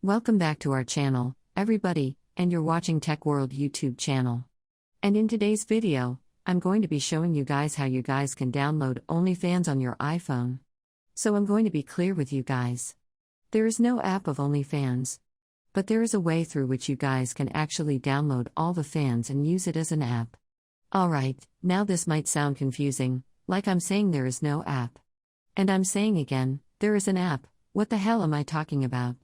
Welcome back to our channel, everybody, and you're watching Tech World YouTube channel. And in today's video, I'm going to be showing you guys how you guys can download OnlyFans on your iPhone. So I'm going to be clear with you guys. There is no app of OnlyFans. But there is a way through which you guys can actually download all the fans and use it as an app. Alright, now this might sound confusing, like I'm saying there is no app. And I'm saying again, there is an app, what the hell am I talking about?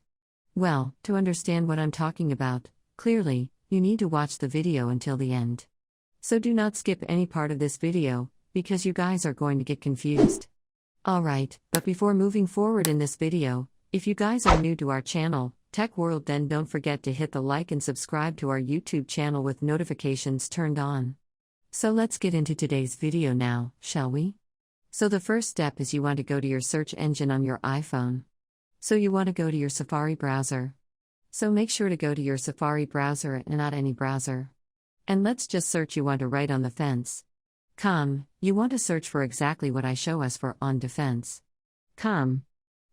Well, to understand what I'm talking about, clearly, you need to watch the video until the end. So do not skip any part of this video, because you guys are going to get confused. Alright, but before moving forward in this video, if you guys are new to our channel, Tech World, then don't forget to hit the like and subscribe to our YouTube channel with notifications turned on. So let's get into today's video now, shall we? So the first step is you want to go to your search engine on your iPhone. So you want to go to your Safari browser. So make sure to go to your Safari browser and not any browser. And let's just search you want to write on the fence. You want to search for exactly what I show us for on defense.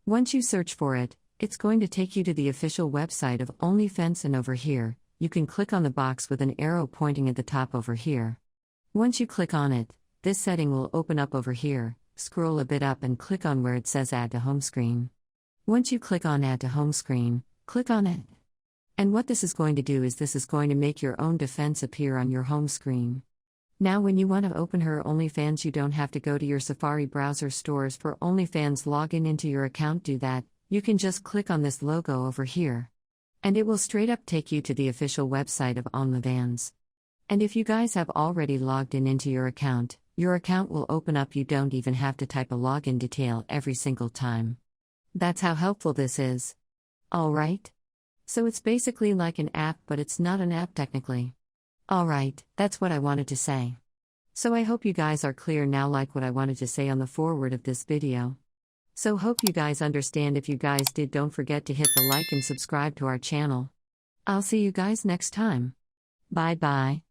Once you search for it, it's going to take you to the official website of OnlyFans, and over here, you can click on the box with an arrow pointing at the top over here. Once you click on it, this setting will open up over here. Scroll a bit up and click on where it says Add to Home Screen. Once you click on Add to Home Screen, click on it. And what this is going to do is this is going to make your own defense appear on your home screen. Now when you want to open her OnlyFans, you don't have to go to your Safari browser stores for OnlyFans, login into your account, do that. You can just click on this logo over here. And it will straight up take you to the official website of OnlyFans. And if you guys have already logged in into your account will open up. You don't even have to type a login detail every single time. That's how helpful this is. Alright? So it's basically like an app, but it's not an app technically. Alright, that's what I wanted to say. So I hope you guys are clear now, like what I wanted to say on the forward of this video. So hope you guys understand. If you guys did, don't forget to hit the like and subscribe to our channel. I'll see you guys next time. Bye bye.